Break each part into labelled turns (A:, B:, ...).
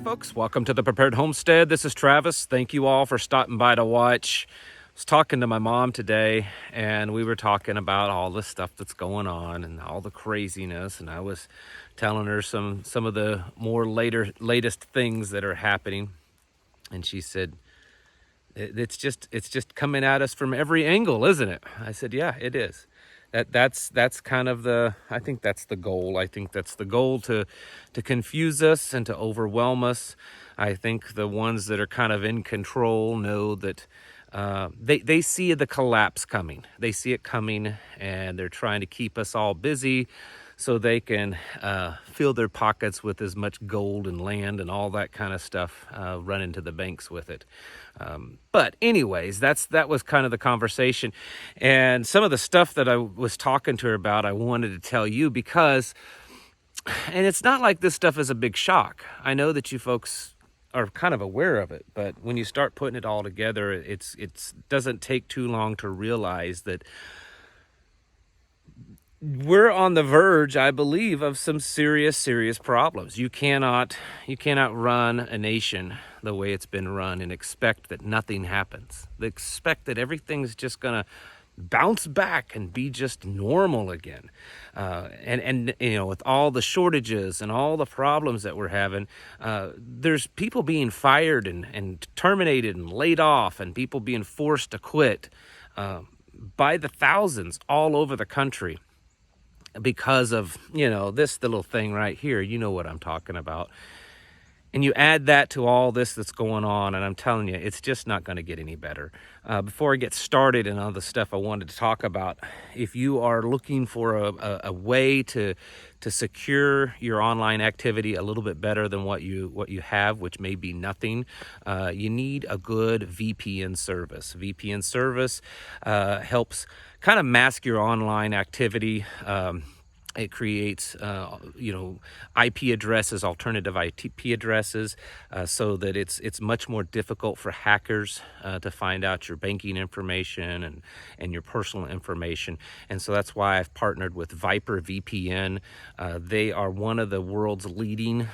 A: folks, welcome to the Prepared Homestead. This is Travis. Thank you all for stopping by to watch. I was talking to my mom today, and we were talking about all the stuff that's going on and all the craziness, and I was telling her some of the more latest things that are happening, and she said, it's just coming at us from every angle, isn't it? I said, yeah, it is. That's kind of I think that's the goal. I think that's the goal, to confuse us and to overwhelm us. I think the ones that are kind of in control know that they see the collapse coming. They see it coming, and they're trying to keep us all busy so they can fill their pockets with as much gold and land and all that kind of stuff, run into the banks with it. But anyways, that was kind of the conversation. And some of the stuff that I was talking to her about, I wanted to tell you because, and it's not like this stuff is a big shock. I know that you folks are kind of aware of it, but when you start putting it all together, it doesn't take too long to realize that we're on the verge, I believe, of some serious problems. You cannot run a nation the way it's been run and expect that nothing happens. Expect that everything's just gonna bounce back and be just normal again. And you know, with all the shortages and all the problems that we're having, there's people being fired and terminated and laid off, and people being forced to quit by the thousands all over the country, because of, you know, this little thing right here. You know what I'm talking about. And you add that to all this that's going on, and I'm telling you, it's just not going to get any better. Before I get started and all the stuff I wanted to talk about, if you are looking for a way to secure your online activity a little bit better than what you have, which may be nothing, you need a good VPN service. VPN service helps kind of mask your online activity. It creates, IP addresses, alternative IP addresses, so that it's much more difficult for hackers to find out your banking information and your personal information. And so that's why I've partnered with Viper VPN. They are one of the world's leading,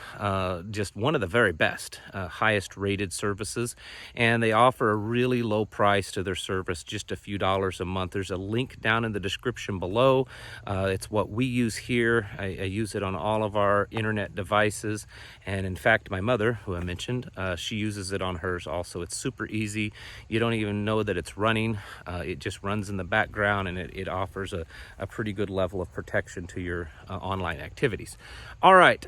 A: just one of the very best, highest rated services. And they offer a really low price to their service, just a few dollars a month. There's a link down in the description below. It's what we use here. I use it on all of our internet devices, and in fact my mother, who I mentioned, she uses it on hers also. It's super easy. You don't even know that it's running. It just runs in the background, and it offers a pretty good level of protection to your online activities. All right,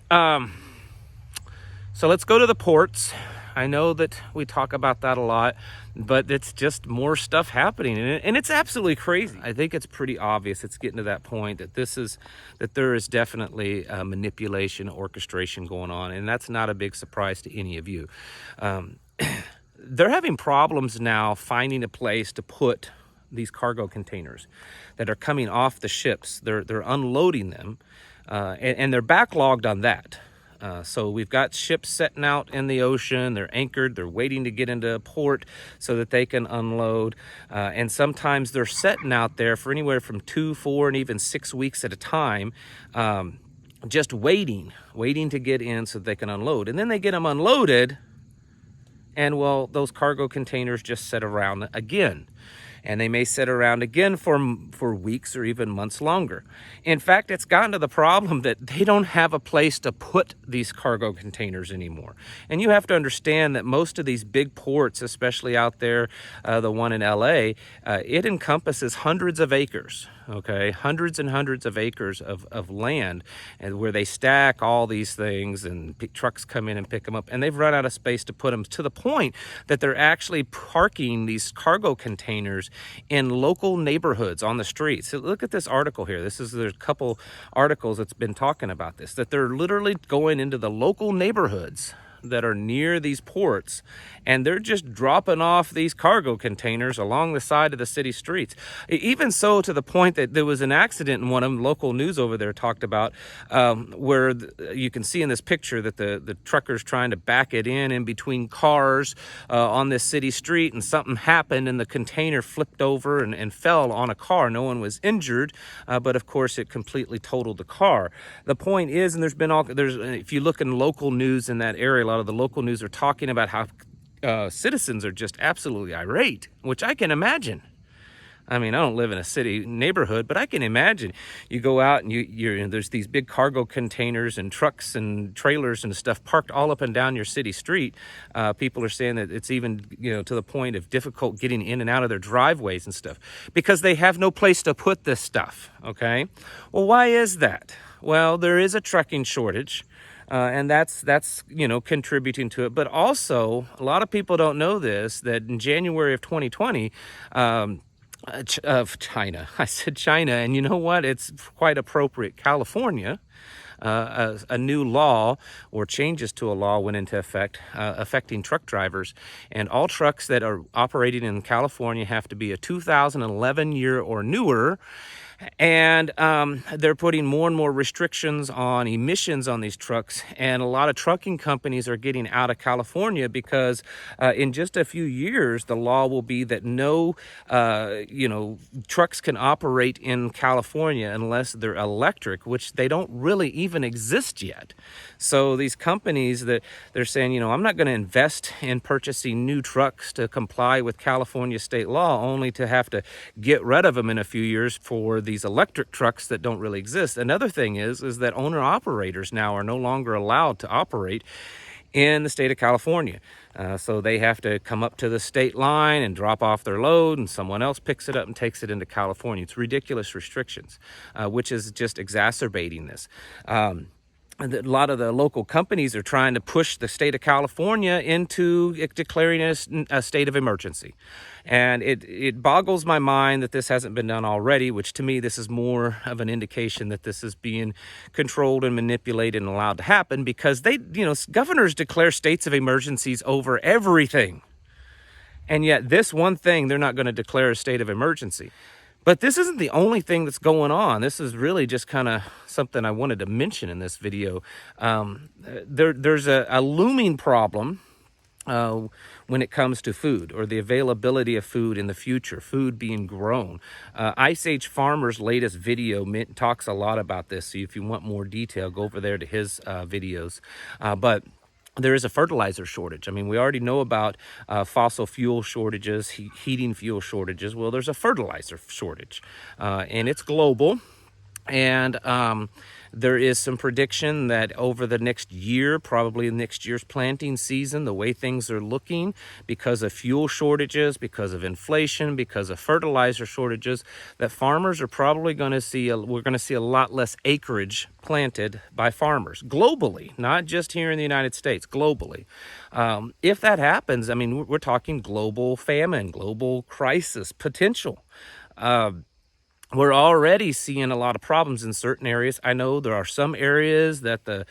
A: so let's go to the ports. I know that we talk about that a lot, but it's just more stuff happening, and it's absolutely crazy. I think it's pretty obvious. It's getting to that point that there is definitely manipulation, orchestration going on, and that's not a big surprise to any of you. They're having problems now finding a place to put these cargo containers that are coming off the ships. They're unloading them, and they're backlogged on that. So we've got ships setting out in the ocean. They're anchored. They're waiting to get into a port so that they can unload. And sometimes they're setting out there for anywhere from 2, 4, and even 6 weeks at a time, just waiting to get in so that they can unload. And then they get them unloaded, and well, those cargo containers just sit around again. And they may sit around again for weeks or even months longer. In fact, it's gotten to the problem that they don't have a place to put these cargo containers anymore. And you have to understand that most of these big ports, especially out there, the one in LA, it encompasses hundreds of acres. Okay, hundreds and hundreds of acres of land, and where they stack all these things, and trucks come in and pick them up, and they've run out of space to put them, to the point that they're actually parking these cargo containers in local neighborhoods on the streets. So look at this article here. There's a couple articles that's been talking about this, that they're literally going into the local neighborhoods that are near these ports, and they're just dropping off these cargo containers along the side of the city streets. Even so, to the point that there was an accident in one of them, local news over there talked about, where you can see in this picture that the trucker's trying to back it in between cars on this city street, and something happened and the container flipped over and fell on a car. No one was injured, but of course it completely totaled the car. The point is, and if you look in local news in that area, lot of the local news are talking about how citizens are just absolutely irate, which I can imagine. I mean, I don't live in a city neighborhood, but I can imagine you go out and there's these big cargo containers and trucks and trailers and stuff parked all up and down your city street. People are saying that it's even, to the point of difficult getting in and out of their driveways and stuff because they have no place to put this stuff, okay? Well, why is that? Well, there is a trucking shortage. And that's contributing to it. But also, a lot of people don't know this, that in January of 2020, of China. I said China, and you know what? It's quite appropriate. California, a new law or changes to a law went into effect affecting truck drivers, and all trucks that are operating in California have to be a 2011 year or newer. And they're putting more and more restrictions on emissions on these trucks. And a lot of trucking companies are getting out of California because in just a few years, the law will be that no, trucks can operate in California unless they're electric, which they don't really even exist yet. So these companies that they're saying, I'm not going to invest in purchasing new trucks to comply with California state law, only to have to get rid of them in a few years for these electric trucks that don't really exist. Another thing is that owner operators now are no longer allowed to operate in the state of California. So they have to come up to the state line and drop off their load, and someone else picks it up and takes it into California. It's ridiculous restrictions, which is just exacerbating this. A lot of the local companies are trying to push the state of California into declaring a state of emergency. And it boggles my mind that this hasn't been done already, which to me, this is more of an indication that this is being controlled and manipulated and allowed to happen, because governors declare states of emergencies over everything. And yet this one thing, they're not going to declare a state of emergency. But this isn't the only thing that's going on. This is really just kind of something I wanted to mention in this video. There's a looming problem when it comes to food, or the availability of food in the future, food being grown. Ice Age Farmer's latest video talks a lot about this. So if you want more detail, go over there to his videos. But there is a fertilizer shortage. I mean, we already know about fossil fuel shortages, heating fuel shortages. Well, there's a fertilizer shortage, and it's global. And there is some prediction that over the next year, probably next year's planting season, the way things are looking, because of fuel shortages, because of inflation, because of fertilizer shortages, that farmers are probably going to see, we're going to see a lot less acreage planted by farmers globally, not just here in the United States, globally. If that happens, I mean, we're talking global famine, global crisis potential. We're already seeing a lot of problems in certain areas. I know there are some areas that the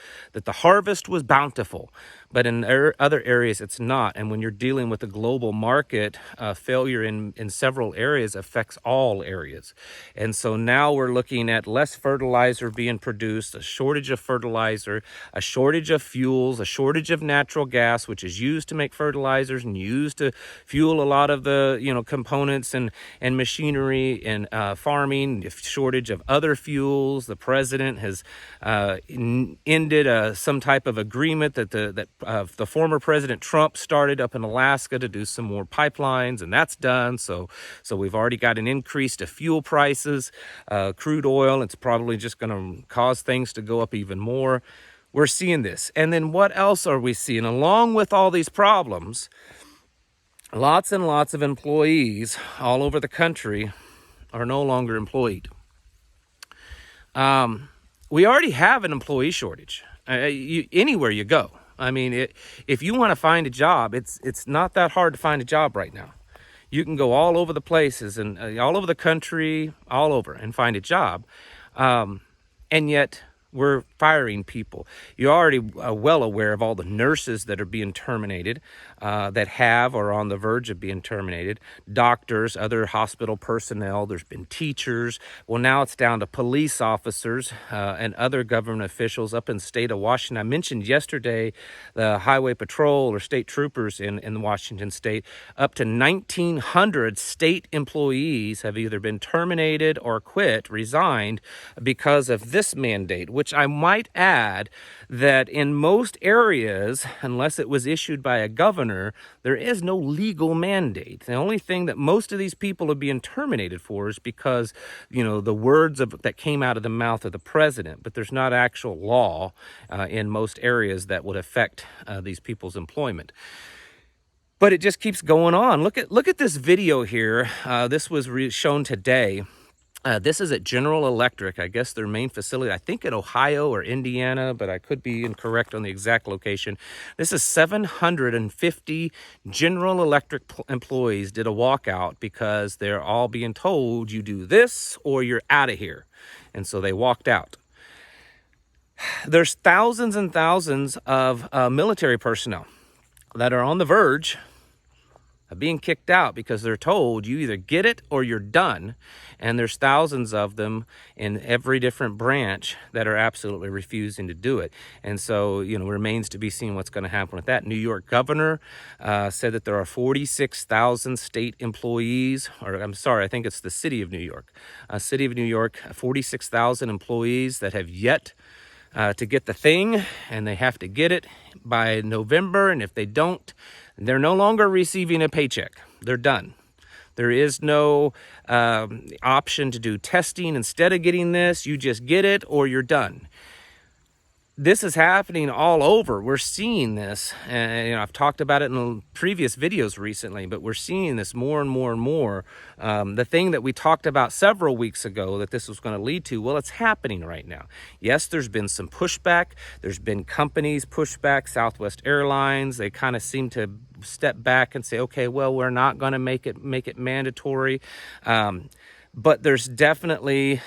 A: harvest was bountiful, but in other areas it's not. And when you're dealing with a global market, failure in several areas affects all areas. And so now we're looking at less fertilizer being produced, a shortage of fertilizer, a shortage of fuels, a shortage of natural gas, which is used to make fertilizers and used to fuel a lot of the components and machinery in farming. Shortage of other fuels. The president has ended some type of agreement that the former President Trump started up in Alaska to do some more pipelines, and that's done. So we've already got an increase to fuel prices, crude oil. It's probably just going to cause things to go up even more. We're seeing this. And then what else are we seeing? Along with all these problems, lots and lots of employees all over the country are no longer employed. We already have an employee shortage anywhere you go. I mean, if you want to find a job, it's not that hard to find a job right now. You can go all over the places and all over the country, all over, and find a job. And yet we're firing people. You're already well aware of all the nurses that are being terminated, that have or are on the verge of being terminated, doctors, other hospital personnel. There's been teachers. Well, now it's down to police officers and other government officials up in the state of Washington. I mentioned yesterday the highway patrol or state troopers in Washington state. Up to 1,900 state employees have either been terminated or resigned because of this mandate, which I might add that in most areas, unless it was issued by a governor, there is no legal mandate. The only thing that most of these people are being terminated for is because, the words that came out of the mouth of the president, but there's not actual law in most areas that would affect these people's employment. But it just keeps going on. Look at this video here. This was shown today. This is at General Electric, I guess their main facility, I think in Ohio or Indiana, but I could be incorrect on the exact location. This is 750 General Electric employees did a walkout because they're all being told you do this or you're out of here. And so they walked out. There's thousands and thousands of military personnel that are on the verge of being kicked out because they're told you either get it or you're done. And there's thousands of them in every different branch that are absolutely refusing to do it. And so, remains to be seen what's going to happen with that. New York governor said that there are 46,000 state employees, or I'm sorry, I think it's the city of New York. City of New York, 46,000 employees that have yet to get the thing, and they have to get it by November. And if they don't, they're no longer receiving a paycheck. They're done. There is no option to do testing. Instead of getting this, you just get it or you're done. This is happening all over. We're seeing this, and I've talked about it in previous videos recently, but we're seeing this more and more and more. The thing that we talked about several weeks ago that this was going to lead to, well, it's happening right now. Yes, there's been some pushback. There's been companies pushback. Southwest Airlines, they kind of seem to step back and say, okay, well, we're not going to make it mandatory. But there's definitely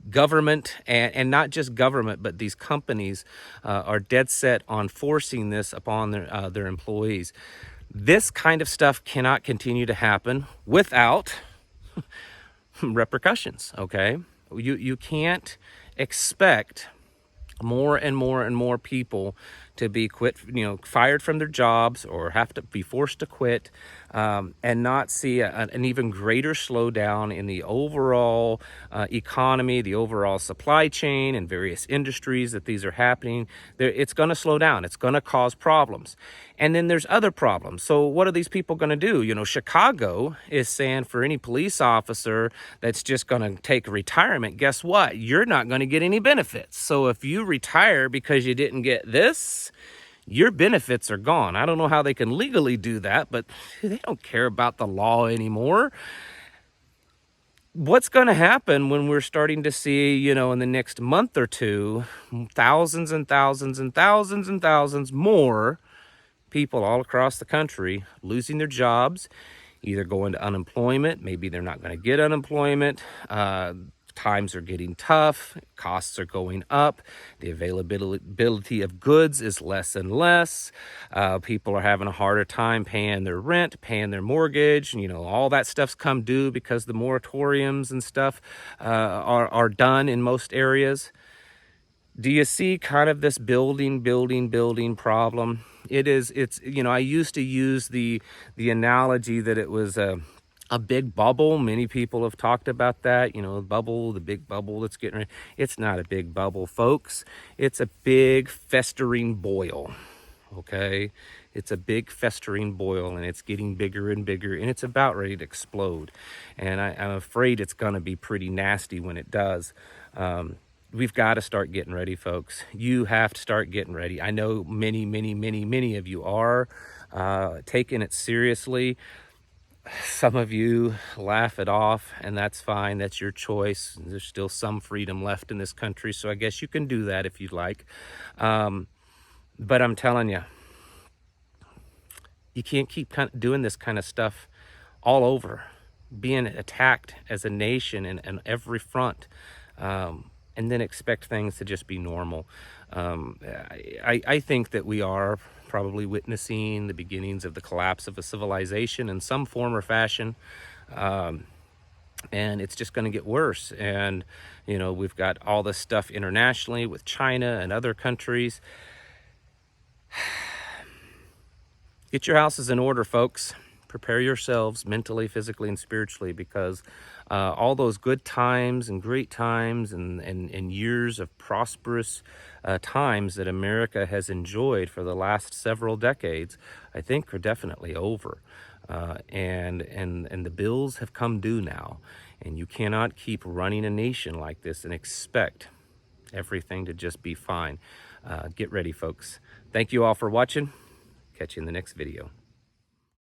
A: government, and not just government, but these companies are dead set on forcing this upon their employees. This kind of stuff cannot continue to happen without repercussions, okay? You can't expect more and more and more people to be fired from their jobs or have to be forced to quit, and not see an even greater slowdown in the overall economy, the overall supply chain, and various industries that these are happening. It's going to slow down. It's going to cause problems. And then there's other problems. So what are these people going to do? Chicago is saying for any police officer that's just going to take retirement, guess what? You're not going to get any benefits. So if you retire because you didn't get this, your benefits are gone. I don't know how they can legally do that, but they don't care about the law anymore. What's going to happen when we're starting to see, in the next month or two, thousands and thousands and thousands and thousands more people all across the country losing their jobs, either going to unemployment, maybe they're not going to get unemployment, times are getting tough, costs are going up, the availability of goods is less and less, people are having a harder time paying their rent, paying their mortgage, all that stuff's come due because the moratoriums and stuff are done in most areas. Do you see kind of this building problem? I used to use the analogy that it was a big bubble. Many people have talked about that, the big bubble that's getting ready. It's not a big bubble, folks. It's a big festering boil, okay? It's a big festering boil, and it's getting bigger and bigger, and it's about ready to explode. And I'm afraid it's going to be pretty nasty when it does. We've got to start getting ready, folks. You have to start getting ready. I know many of you are taking it seriously. Some of you laugh it off, and that's fine. That's your choice. There's still some freedom left in this country, so I guess you can do that if you'd like. But I'm telling you, you can't keep doing this kind of stuff all over, being attacked as a nation in every front, and then expect things to just be normal. I think that we are probably witnessing the beginnings of the collapse of a civilization in some form or fashion. And it's just going to get worse. And, we've got all this stuff internationally with China and other countries. Get your houses in order, folks. Prepare yourselves mentally, physically, and spiritually, because all those good times and great times and years of prosperous times that America has enjoyed for the last several decades, I think are definitely over. And the bills have come due now, and you cannot keep running a nation like this and expect everything to just be fine. Get ready, folks. Thank you all for watching. Catch you in the next video.